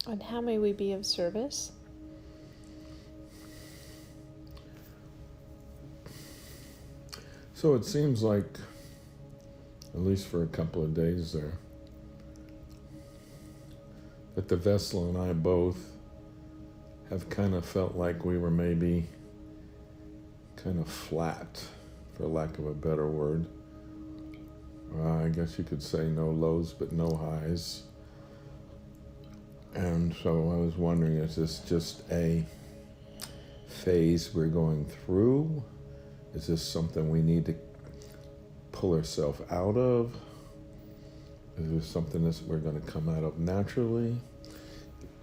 And how may we be of service? So it seems like, at least for a couple of days there, that the vessel and I both have kind of felt like we were maybe kind of flat, for lack of a better word. I guess you could say no lows but no highs. And so I was wondering, is this just a phase we're going through? Is this something we need to pull ourselves out of? Is there something that we're going to come out of naturally?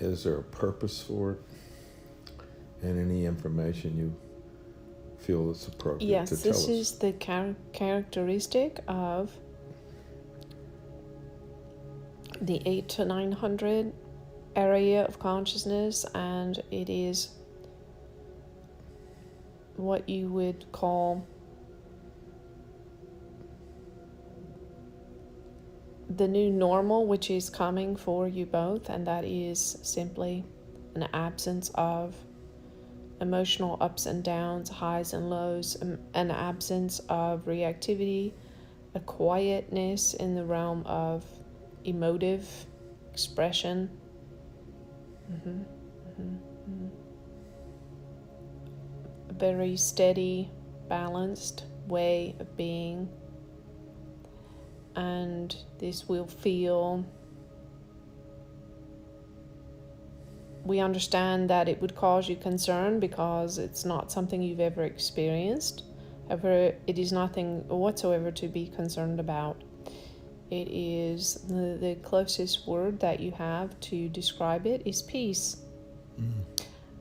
Is there a purpose for it? And any information you feel is appropriate to tell us. Yes, this is the characteristic of the 8 to 900 area of consciousness, and it is what you would call the new normal, which is coming for you both, and that is simply an absence of emotional ups and downs, highs and lows, an absence of reactivity, a quietness in the realm of emotive expression. A very steady, balanced way of being. And this will feel, we understand that it would cause you concern because it's not something you've ever experienced. However, it is nothing whatsoever to be concerned about. It is the closest word that you have to describe it is peace.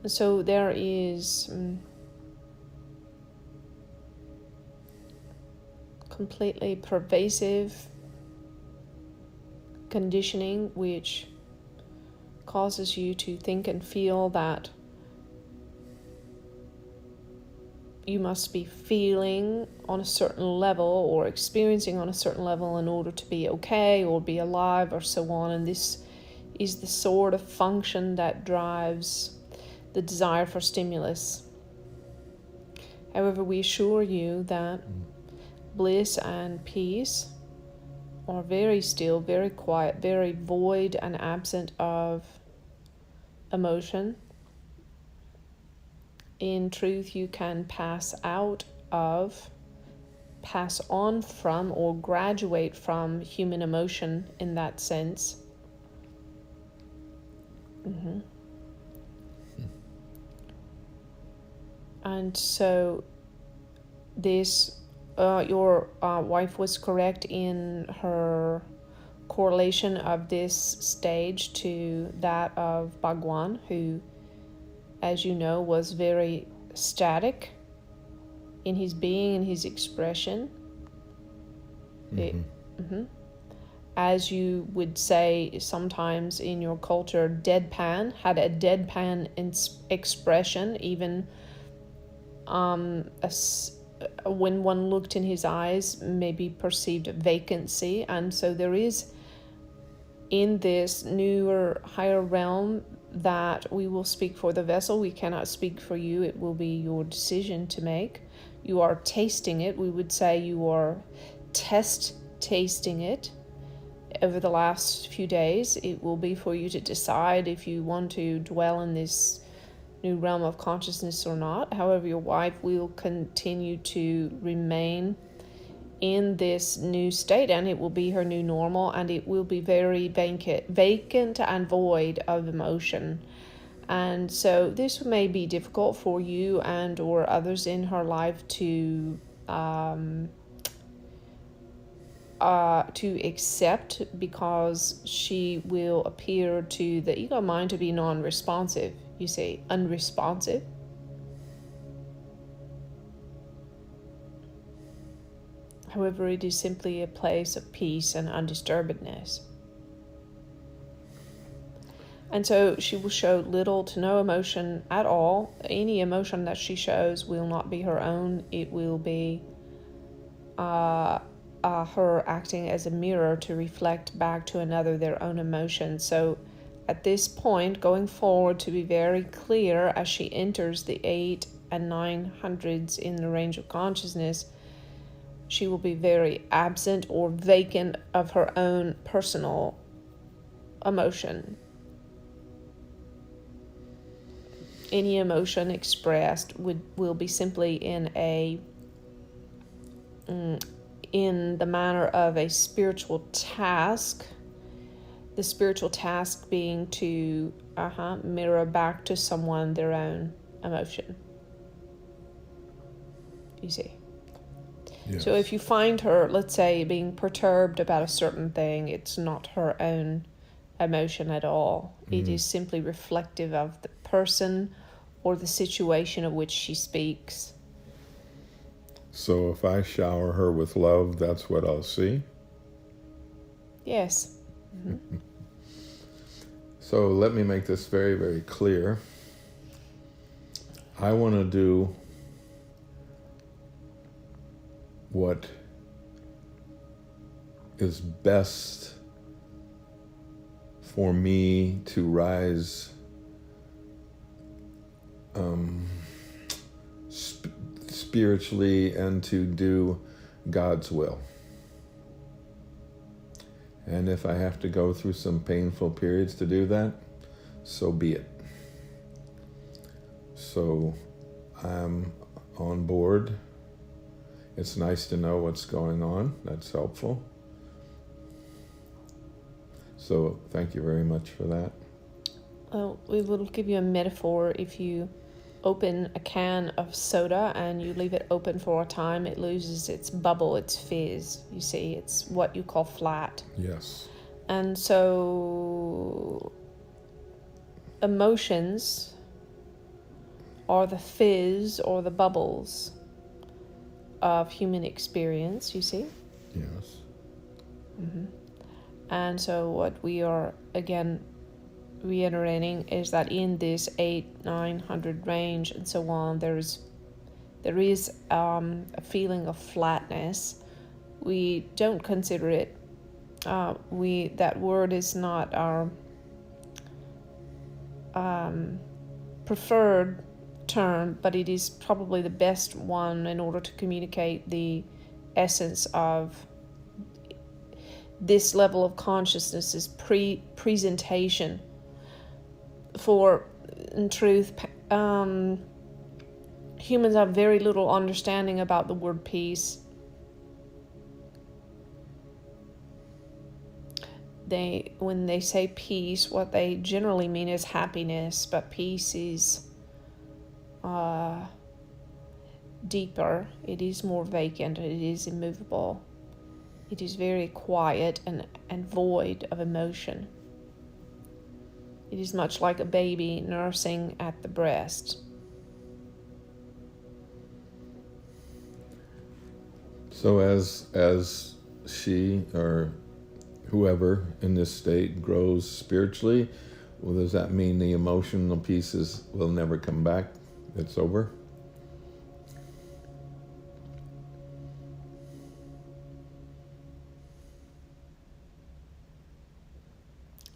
So there is completely pervasive conditioning which causes you to think and feel that you must be feeling on a certain level or experiencing on a certain level in order to be okay or be alive or so on. And this is the sort of function that drives the desire for stimulus. However, we assure you that bliss and peace are very still, very quiet, very void and absent of emotion. In truth, you can pass out of, pass on from, or graduate from human emotion in that sense. And so this, your wife was correct in her correlation of this stage to that of Bhagwan, who, as you know, was very static in his being and his expression. As you would say sometimes in your culture, deadpan, had a deadpan expression, even when one looked in his eyes, maybe perceived vacancy. And so there is, in this newer, higher realm, that we will speak for the vessel. We cannot speak for you. It will be your decision to make. You are tasting it. We would say you are tasting it over the last few days. It will be for you to decide if you want to dwell in this new realm of consciousness or not. However, your wife will continue to remain in this new state, and it will be her new normal, and it will be very vacant and void of emotion. And so this may be difficult for you and or others in her life to accept, because she will appear to the ego mind to be non-responsive. You say unresponsive. However, it is simply a place of peace and undisturbedness. And so she will show little to no emotion at all. Any emotion that she shows will not be her own. It will be her acting as a mirror to reflect back to another their own emotion. So at this point, going forward, to be very clear, as she enters the 8 and 900s in the range of consciousness, she will be very absent or vacant of her own personal emotion. Any emotion expressed will be simply in the manner of a spiritual task. The spiritual task being to mirror back to someone their own emotion. You see? Yes. So if you find her, let's say, being perturbed about a certain thing, it's not her own emotion at all. It is simply reflective of the person or the situation of which she speaks. So if I shower her with love, that's what I'll see? Yes. Mm-hmm. So let me make this very, very clear. I want to do what is best for me to rise spiritually and to do God's will. And if I have to go through some painful periods to do that, so be it. So I'm on board. It's nice to know what's going on. That's helpful. So thank you very much for that. Well, we will give you a metaphor. If you open a can of soda and you leave it open for a time, it loses its bubble, its fizz. You see, it's what you call flat. Yes. And so emotions are the fizz or the bubbles of human experience, you see? Yes. Mm-hmm. And so what we are, again, reiterating is that in this 800-900 range and so on, there is a feeling of flatness. We don't consider it. That word is not our preferred term, but it is probably the best one in order to communicate the essence of this level of consciousness, presentation. For, in truth, humans have very little understanding about the word peace. When they say peace, what they generally mean is happiness, but peace is deeper. It is more vacant. It is immovable. It is very quiet and void of emotion. It is much like a baby nursing at the breast. So as she or whoever in this state grows spiritually, well, does that mean the emotional pieces will never come back? It's over?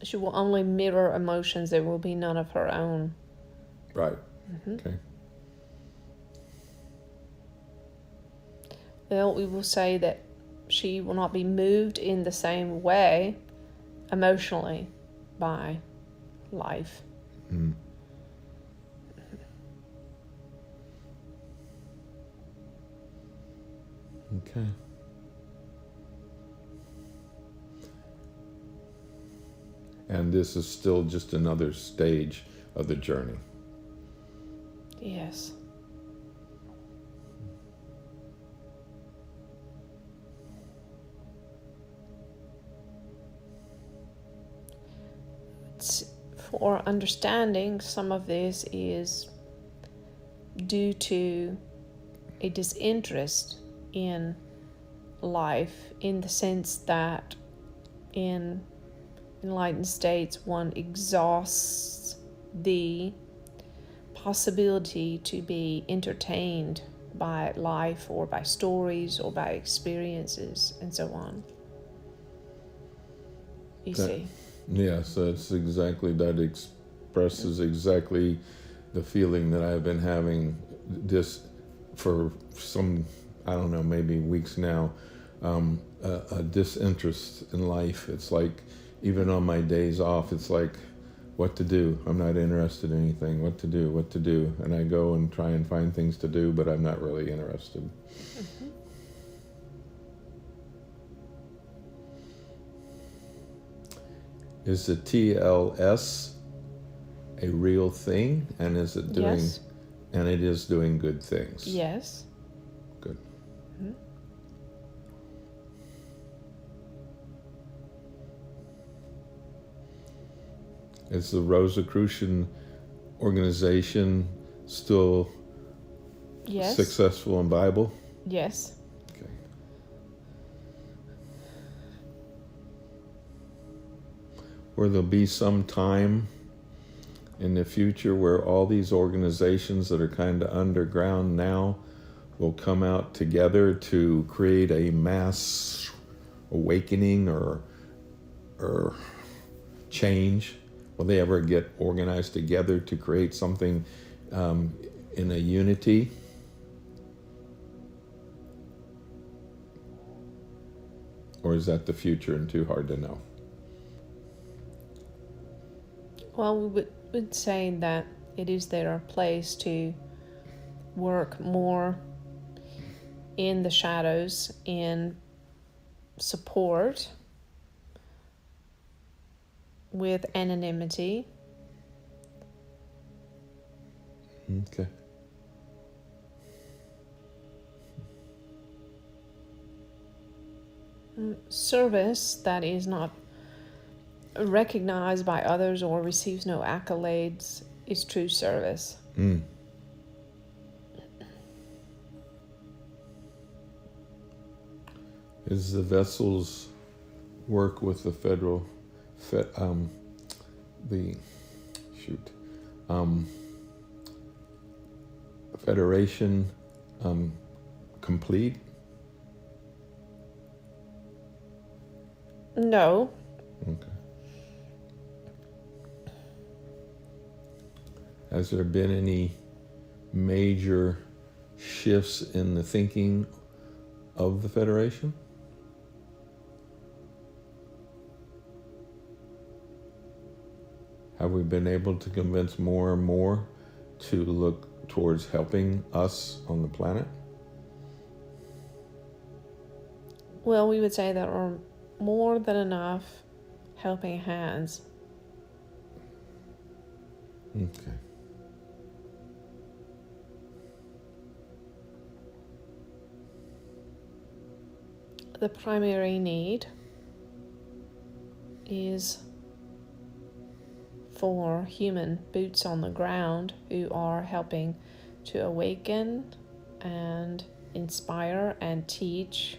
She will only mirror emotions. There will be none of her own. Right. Mm-hmm. Okay. Well, we will say that she will not be moved in the same way emotionally by life. Mm. Okay. And this is still just another stage of the journey. Yes. For understanding, some of this is due to a disinterest in life, in the sense that in enlightened states one exhausts the possibility to be entertained by life or by stories or by experiences and so on. You see? Yeah, so it's exactly that expresses exactly the feeling that I've been having this for some, I don't know, maybe weeks now, a disinterest in life. It's like, even on my days off, it's like, what to do? I'm not interested in anything. What to do? And I go and try and find things to do, but I'm not really interested. Mm-hmm. Is the TLS a real thing? And is it doing, Yes. and it is doing good things? Yes. Good. Mm-hmm. Is the Rosicrucian organization still Yes. successful in Bible? Yes. Okay. Or there'll be some time in the future where all these organizations that are kind of underground now will come out together to create a mass awakening or change. Will they ever get organized together to create something in a unity? Or is that the future and too hard to know? Well, we would say that it is their place to work more in the shadows, in support, with anonymity. Okay. Service that is not recognized by others or receives no accolades is true service. Is the vessels work with the Federation complete? No. Okay. Has there been any major shifts in the thinking of the Federation? Have we been able to convince more and more to look towards helping us on the planet? Well, we would say there are more than enough helping hands. Okay. The primary need is for human boots on the ground who are helping to awaken and inspire and teach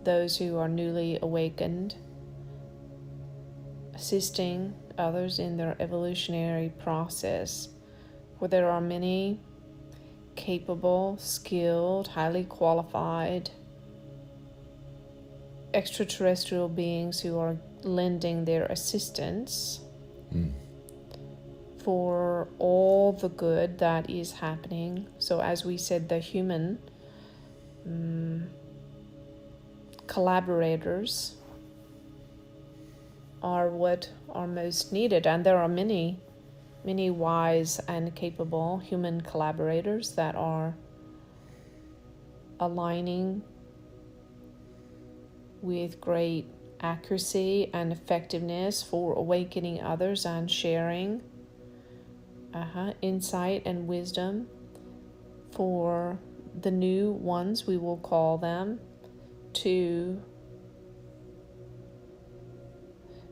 those who are newly awakened, assisting others in their evolutionary process, where there are many capable, skilled, highly qualified extraterrestrial beings who are lending their assistance for all the good that is happening. So as we said, the human collaborators are what are most needed, and there are many wise and capable human collaborators that are aligning with great accuracy and effectiveness for awakening others and sharing insight and wisdom for the new ones, we will call them, to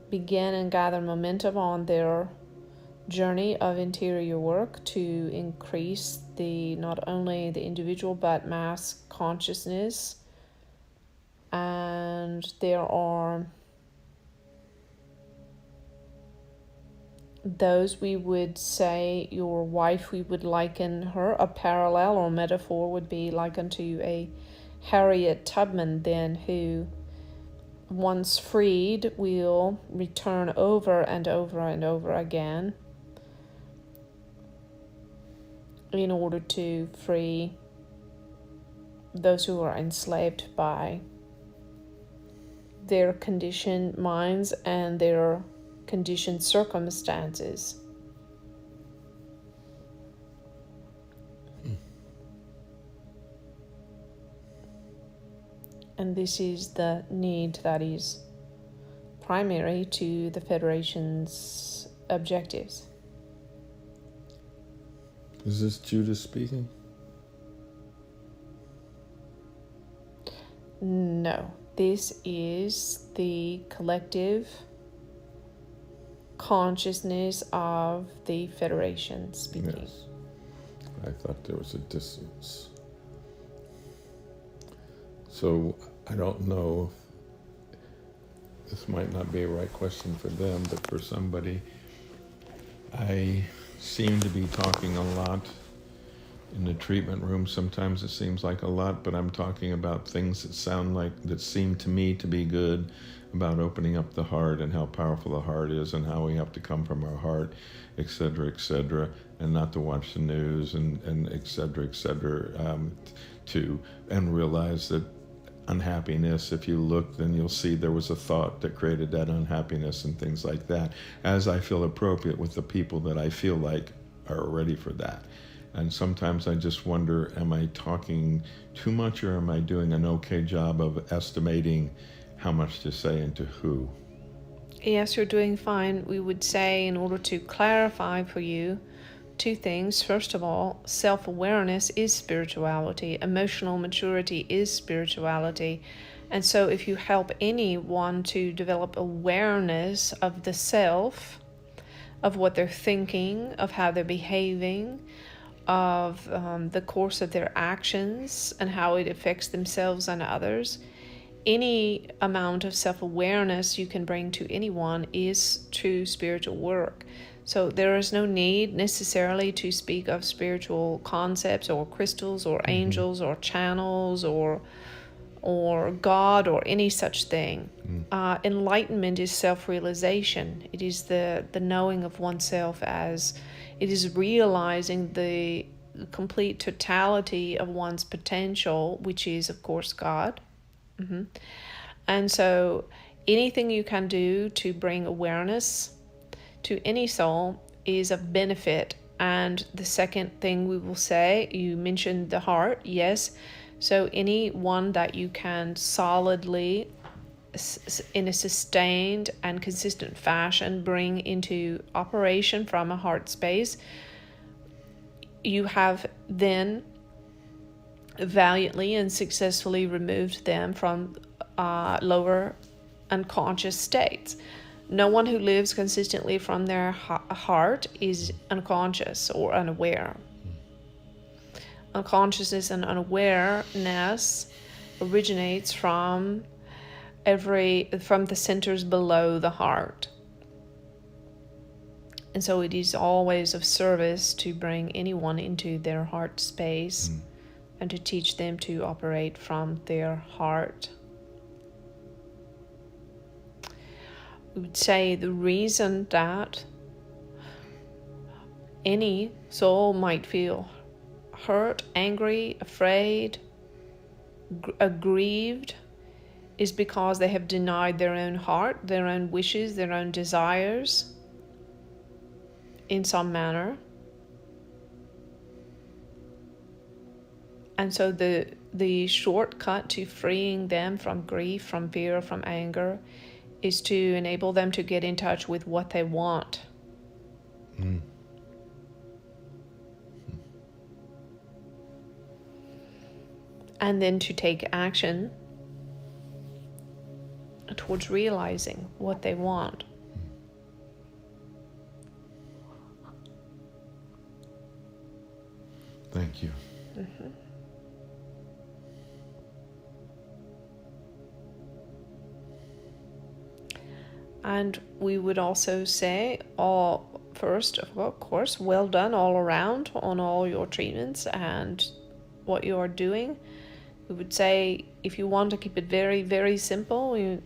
begin and gather momentum on their journey of interior work to increase not only the individual but mass consciousness. And there are those, we would say, your wife, we would liken her, a parallel or metaphor would be likened to a Harriet Tubman then, who once freed, will return over and over and over again in order to free those who are enslaved by their conditioned minds and their conditioned circumstances. And this is the need that is primary to the Federation's objectives. Is this Judas speaking? No, this is the collective consciousness of the Federation speaking. Yes. I thought there was a distance. So I don't know, this might not be a right question for them, but for somebody, I seem to be talking a lot in the treatment room. Sometimes it seems like a lot, but I'm talking about things that seem to me to be good, about opening up the heart and how powerful the heart is and how we have to come from our heart, etc., and not to watch the news and etc., and realize that unhappiness, if you look, then you'll see there was a thought that created that unhappiness and things like that, as I feel appropriate with the people that I feel like are ready for that. And sometimes I just wonder, am I talking too much, or am I doing an okay job of estimating how much to say and to who? Yes, you're doing fine. We would say, in order to clarify for you, two things. First of all, self-awareness is spirituality. Emotional maturity is spirituality. And so if you help anyone to develop awareness of the self, of what they're thinking, of how they're behaving, of the course of their actions and how it affects themselves and others, any amount of self-awareness you can bring to anyone is true spiritual work. So there is no need necessarily to speak of spiritual concepts or crystals or angels or channels or God or any such thing. Enlightenment is self-realization. It is the knowing of oneself, as it is realizing the complete totality of one's potential, which is, of course, God. And so anything you can do to bring awareness to any soul is of benefit. And the second thing we will say, you mentioned the heart, yes. So any one that you can solidly, in a sustained and consistent fashion, bring into operation from a heart space, you have then valiantly and successfully removed them from lower unconscious states. No one who lives consistently from their heart is unconscious or unaware. Unconsciousness and unawareness originates from the centers below the heart. And so it is always of service to bring anyone into their heart space and to teach them to operate from their heart. We would say the reason that any soul might feel hurt, angry, afraid, aggrieved, is because they have denied their own heart, their own wishes, their own desires in some manner. And so the shortcut to freeing them from grief, from fear, from anger, is to enable them to get in touch with what they want. And then to take action towards realizing what they want. Thank you. And we would also say, first, of course, well done all around on all your treatments and what you are doing. We would say, if you want to keep it very, very simple,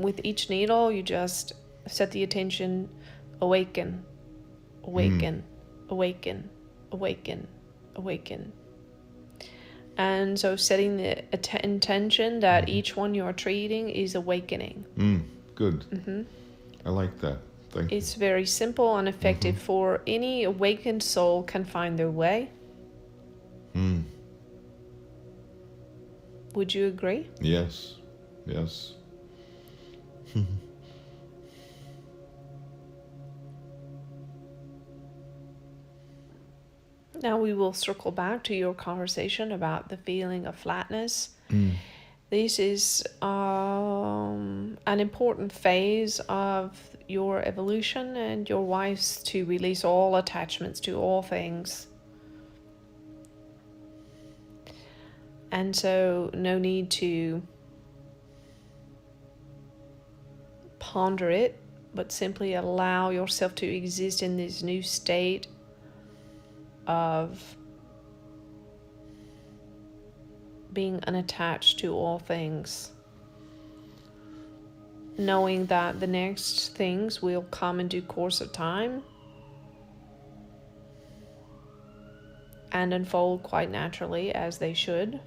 with each needle, you just set the attention, awaken, awaken, awaken, awaken, awaken. And so setting the intention that each one you're treating is awakening. Good. I like that. Thank you. It's very simple and effective for any awakened soul can find their way. Would you agree? Yes. Yes. Now we will circle back to your conversation about the feeling of flatness. This is an important phase of your evolution and your wife's to release all attachments to all things. And so no need to ponder it, but simply allow yourself to exist in this new state of being unattached to all things, knowing that the next things will come in due course of time and unfold quite naturally as they should.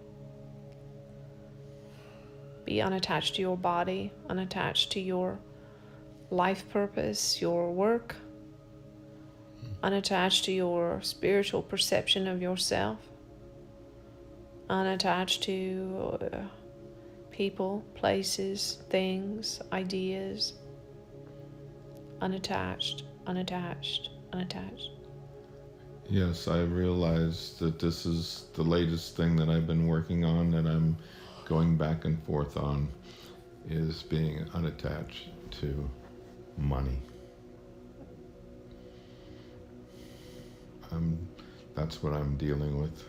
Be unattached to your body, unattached to your life purpose, your work, unattached to your spiritual perception of yourself, unattached to people, places, things, ideas, unattached, unattached, unattached. Yes, I realize that this is the latest thing that I've been working on, that I'm going back and forth on, is being unattached to money. That's what I'm dealing with.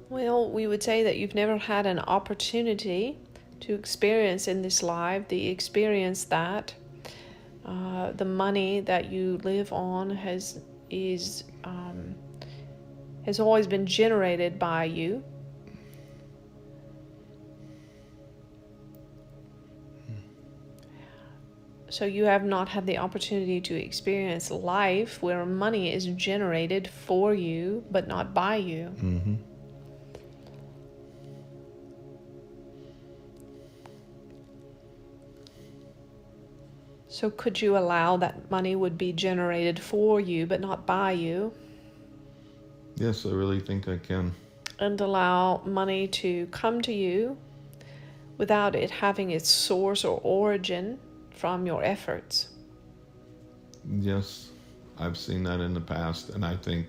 Well, we would say that you've never had an opportunity to experience in this life the experience that the money that you live on has always been generated by you. So you have not had the opportunity to experience life where money is generated for you, but not by you. So could you allow that money would be generated for you, but not by you? Yes, I really think I can. And allow money to come to you without it having its source or origin from your efforts. Yes, I've seen that in the past, and I think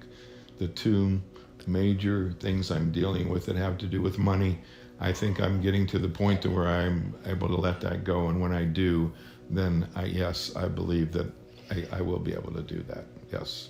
the two major things I'm dealing with that have to do with money, I think I'm getting to the point to where I'm able to let that go, and when I do, then I believe that I will be able to do that. Yes.